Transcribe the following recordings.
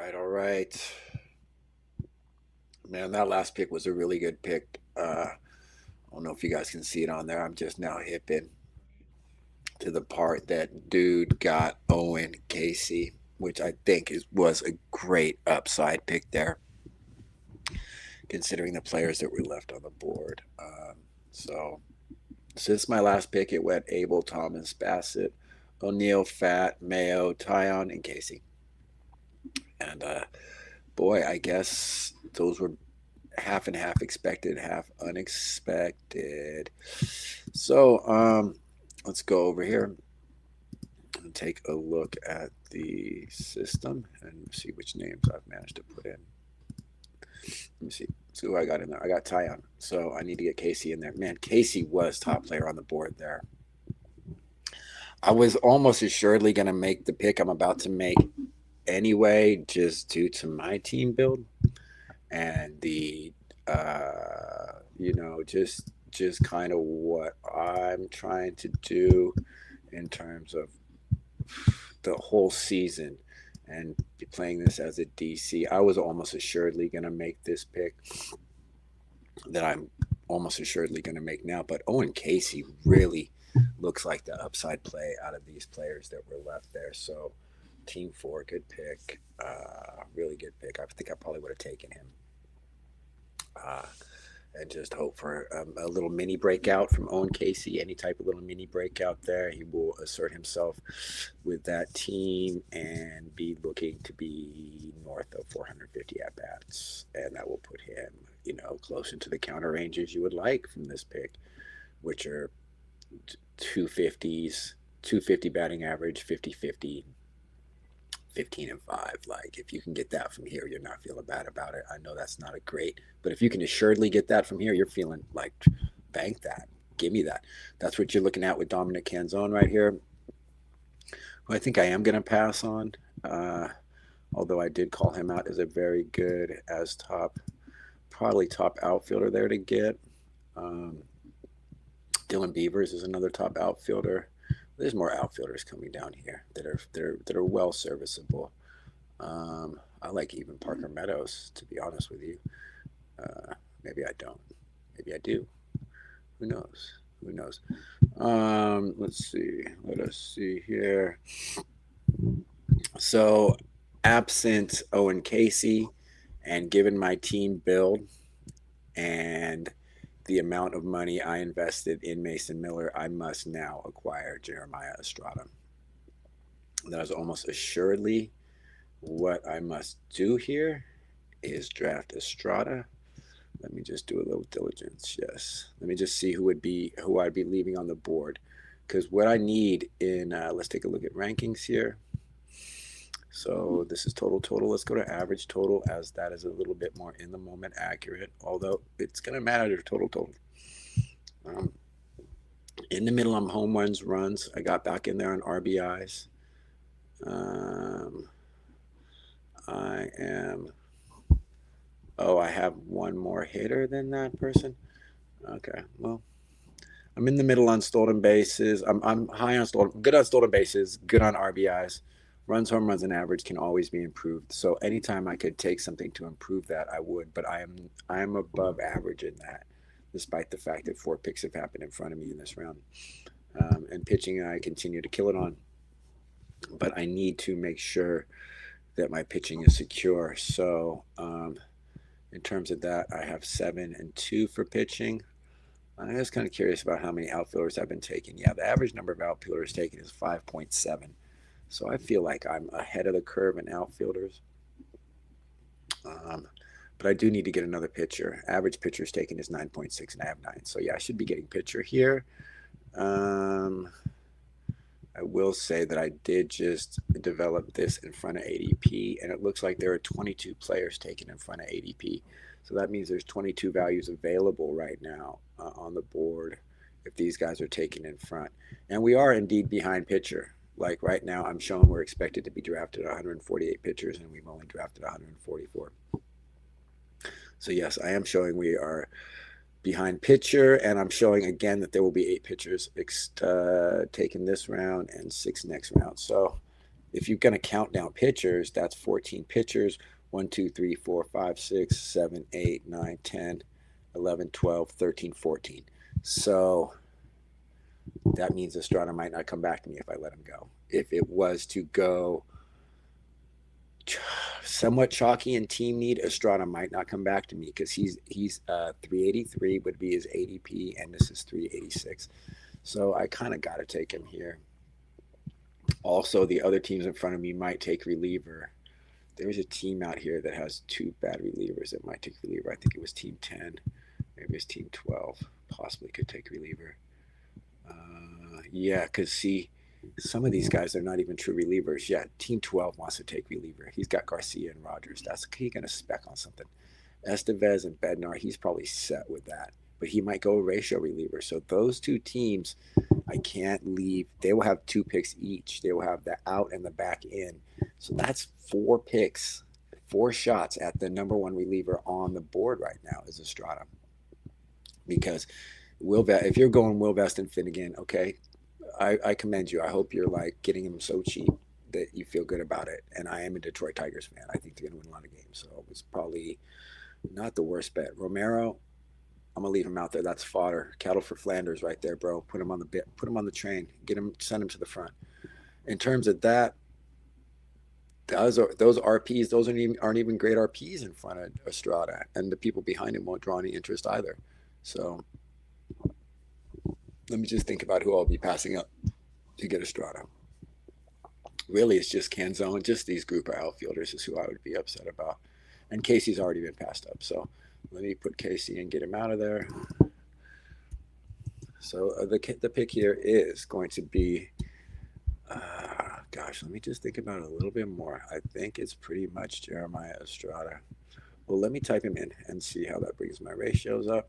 All right. Man, that last pick was a really good pick. I don't know if you guys can see it on there. I'm just now hipping to the part that dude got Owen Casey, which I think was a great upside pick there, considering the players that were left on the board. So since my last pick, it went Abel, Thomas, Bassett, O'Neill, Fat, Mayo, Tyon, and Casey. And boy, I guess those were half and half expected, half unexpected. So let's go over here and take a look at the system and see which names I've managed to put in. Let me see. See who I got in there. I got Tyon. So I need to get Casey in there. Man, Casey was top player on the board there. I was almost assuredly going to make the pick I'm about to make anyway, just due to my team build and the just kind of what I'm trying to do in terms of the whole season and playing this as a DC. I was almost assuredly going to make this pick that I'm almost assuredly going to make now, but Owen Casey really looks like the upside play out of these players that were left there. So team 4, good pick, really good pick. I think I probably would have taken him. And just hope for a little mini breakout from Owen Casey. Any type of little mini breakout there, he will assert himself with that team and be looking to be north of 450 at bats, and that will put him, close into the counter ranges you would like from this pick, which are 250s, 250 batting average, 50-50. 15 and 5. Like, if you can get that from here, you're not feeling bad about it. I know that's not a great, but if you can assuredly get that from here, you're feeling like, bank that, give me that. That's what you're looking at with Dominic Canzone right here, who I think I am going to pass on, although I did call him out as a very good probably top outfielder there to get. Dylan Beavers is another top outfielder. There's more outfielders coming down here that are well serviceable. I like even Parker Meadows, to be honest with you. Maybe I don't. Maybe I do. Who knows? Who knows? Let's see. Let us see here. So, absent Owen Casey, and given my team build and the amount of money I invested in Mason Miller, I must now acquire Jeremiah Estrada. That is almost assuredly what I must do here, is draft Estrada. Let me just do a little diligence. Yes. Let me just see who I'd be leaving on the board. Because what I need in, let's take a look at rankings here. So this is total. Let's go to average total, as that is a little bit more in the moment accurate, although it's going to matter to total. In the middle, I'm home runs. I got back in there on RBIs. I have one more hitter than that person. Okay, well, I'm in the middle on stolen bases. I'm high on good on stolen bases, good on RBIs. Runs, home runs, and average can always be improved. So anytime I could take something to improve that, I would. But I am above average in that, despite the fact that 4 picks have happened in front of me in this round. And pitching, I continue to kill it on. But I need to make sure that my pitching is secure. So in terms of that, I have 7 and 2 for pitching. I'm just kind of curious about how many outfielders I've been taking. Yeah, the average number of outfielders taken is 5.7. So I feel like I'm ahead of the curve in outfielders. But I do need to get another pitcher. Average pitchers taken is 9.6, and I have 9. So yeah, I should be getting pitcher here. I will say that I did just develop this in front of ADP, and it looks like there are 22 players taken in front of ADP. So that means there's 22 values available right now on the board if these guys are taken in front. And we are indeed behind pitcher. Like right now, I'm showing we're expected to be drafted 148 pitchers, and we've only drafted 144. So yes, I am showing we are behind pitcher, and I'm showing again that there will be 8 pitchers taken this round and 6 next round. So if you're going to count down pitchers, that's 14 pitchers. 1, 2, 3, 4, 5, 6, 7, 8, 9, 10, 11, 12, 13, 14. So that means Estrada might not come back to me if I let him go. If it was to go somewhat chalky in team need, Estrada might not come back to me because he's 383 would be his ADP, and this is 386. So I kind of got to take him here. Also, the other teams in front of me might take reliever. There's a team out here that has 2 bad relievers that might take reliever. I think it was team 10. Maybe it's team 12. Possibly could take reliever. Yeah, because see, some of these guys are not even true relievers. Yeah, team 12 wants to take reliever. He's got Garcia and Rogers. That's he's going to spec on something. Estevez and Bednar, he's probably set with that. But he might go ratio reliever. So those 2 teams, I can't leave. They will have 2 picks each. They will have the out and the back in. So that's 4 picks, 4 shots at the number 1 reliever on the board right now is Estrada. Because if you're going Will Vest and Finnegan, okay, I commend you. I hope you're like getting him so cheap that you feel good about it. And I am a Detroit Tigers fan. I think they're going to win a lot of games. So it was probably not the worst bet. Romero, I'm gonna leave him out there. That's fodder. Cattle for Flanders right there, bro. Put him on the bit. Put him on the train. Send him to the front. In terms of that, those RPs. Those aren't even great RPs in front of Estrada, and the people behind him won't draw any interest either. So let me just think about who I'll be passing up to get Estrada. Really, it's just Canzone. Just these group of outfielders is who I would be upset about. And Casey's already been passed up. So let me put Casey and get him out of there. So the pick here is going to be, gosh, let me just think about it a little bit more. I think it's pretty much Jeremiah Estrada. Well, let me type him in and see how that brings my ratios up.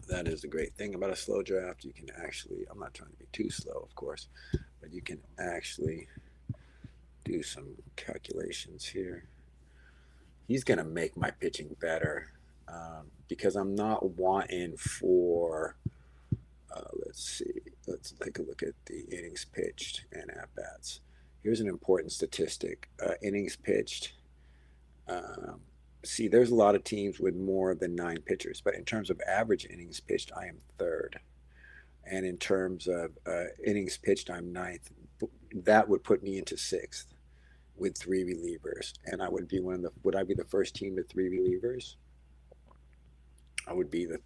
That is the great thing about a slow draft. You can actually, I'm not trying to be too slow, of course, but you can actually do some calculations here. He's going to make my pitching better because I'm not wanting for, let's see, let's take a look at the innings pitched and at-bats. Here's an important statistic. Innings pitched, see, there's a lot of teams with more than 9 pitchers, but in terms of average innings pitched, I am 3rd. And in terms of innings pitched, I'm 9th. That would put me into 6th with 3 relievers. And I would be would I be the first team to 3 relievers? I would be the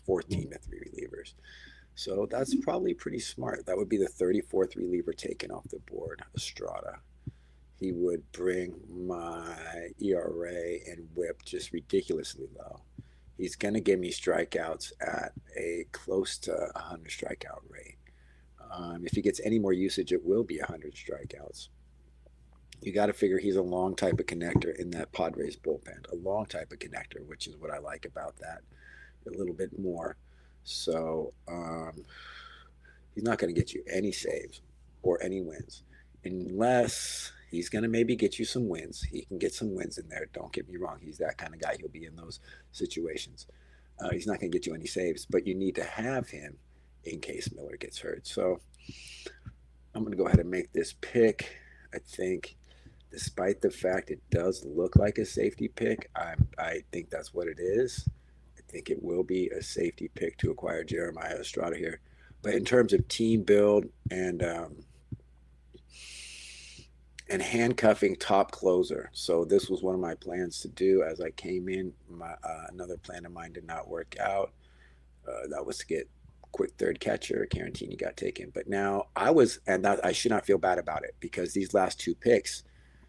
4th team to 3 relievers. So that's probably pretty smart. That would be the 34th reliever taken off the board, Estrada. He would bring my ERA and whip just ridiculously low. He's going to give me strikeouts at a close to 100 strikeout rate. If he gets any more usage, it will be 100 strikeouts. You got to figure he's a long type of connector in that Padres bullpen, a long type of connector, which is what I like about that a little bit more. So he's not going to get you any saves or any wins unless he's going to maybe get you some wins. He can get some wins in there. Don't get me wrong. He's that kind of guy. He'll be in those situations. He's not going to get you any saves, but you need to have him in case Miller gets hurt. So I'm going to go ahead and make this pick. I think despite the fact it does look like a safety pick, I think that's what it is. I think it will be a safety pick to acquire Jeremiah Estrada here. But in terms of team build and handcuffing top closer. So this was one of my plans to do as I came in. Another plan of mine did not work out. That was to get quick third catcher. Carantini got taken. But now I should not feel bad about it because these last 2 picks,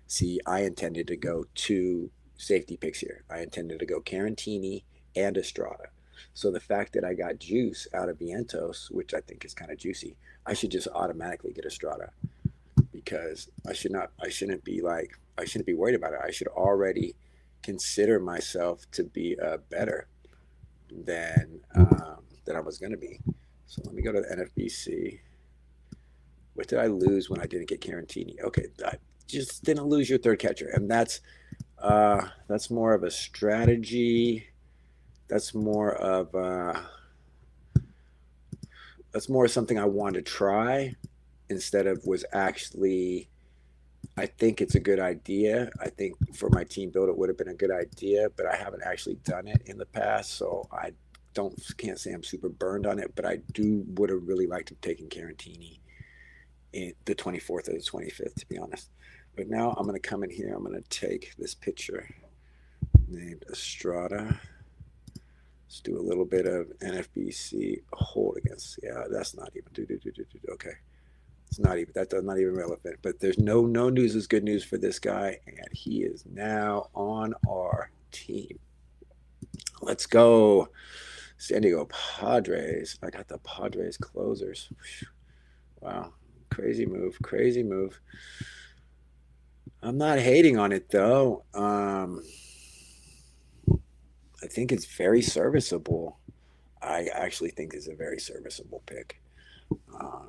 see, I intended to go 2 safety picks here. I intended to go Carantini and Estrada. So the fact that I got juice out of Vientos, which I think is kind of juicy, I should just automatically get Estrada. Because I shouldn't be worried about it. I should already consider myself to be better than I was going to be. So let me go to the NFBC. What did I lose when I didn't get Carantini? Okay, I just didn't lose your third catcher, and that's more of a strategy. That's more something I want to try. instead of was actually, I think it's a good idea. I think for my team build, it would have been a good idea, but I haven't actually done it in the past. So I can't say I'm super burned on it, but I would have really liked to have taken Carantini in the 24th or the 25th, to be honest. But now I'm going to come in here. I'm going to take this picture named Estrada. Let's do a little bit of NFBC hold against. Yeah, that's not even. Okay. It's not even, that's not even relevant. But there's no news is good news for this guy, and he is now on our team. Let's go. San Diego Padres. I got the Padres closers. Wow. Crazy move. Crazy move. I'm not hating on it though. I think it's very serviceable. I actually think it's a very serviceable pick.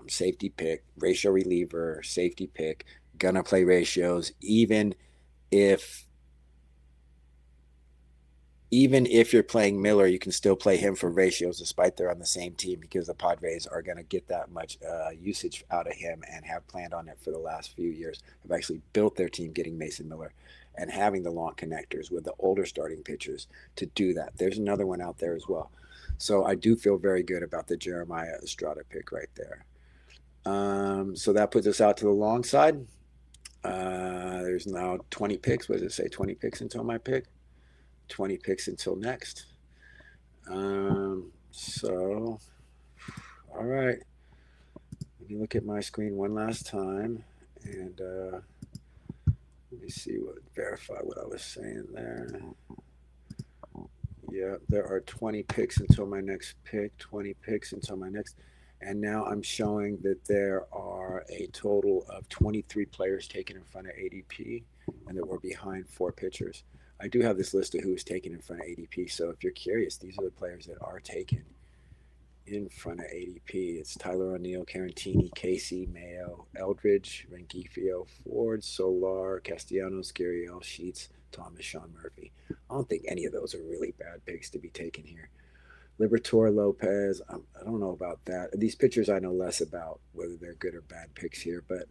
Safety pick, ratio reliever, safety pick, gonna play ratios, if even if you're playing Miller, you can still play him for ratios despite they're on the same team, because the Padres are going to get that much usage out of him and have planned on it for the last few years. Have actually built their team getting Mason Miller and having the long connectors with the older starting pitchers to do that. There's another one out there as well. So I do feel very good about the Jeremiah Estrada pick right there. So that puts us out to the long side. There's now 20 picks. What does it say? 20 picks until my pick? 20 picks until next. So, all right. Let me look at my screen one last time, and let me see verify what I was saying there. Yeah, there are 20 picks until my next pick, 20 picks until my next. And now I'm showing that there are a total of 23 players taken in front of ADP, and that we're behind 4 pitchers. I do have this list of who's taken in front of ADP, so if you're curious, these are the players that are taken in front of ADP. It's Tyler O'Neill, Carantini, Casey, Mayo, Eldridge, Rengifio, Ford, Solar, Castellanos, Gurriel, Sheets, Thomas, Sean Murphy. I don't think any of those are really bad picks to be taken here. Libertor, Lopez, I don't know about that. These pitchers I know less about, whether they're good or bad picks here, but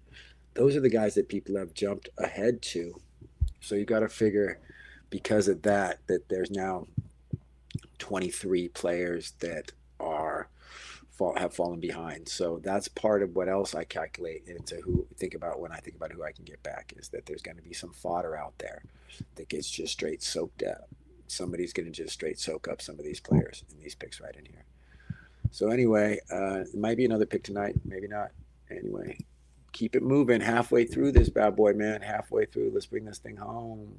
those are the guys that people have jumped ahead to. So you got to figure, because of that there's now 23 players that have fallen behind. So that's part of what else I calculate into when I think about who I can get back, is that there's going to be some fodder out there that gets just straight soaked up. Somebody's going to just straight soak up some of these players in these picks right in here. So anyway, it might be another pick tonight, maybe not. Anyway, keep it moving halfway through this bad boy, man. Halfway through, let's bring this thing home.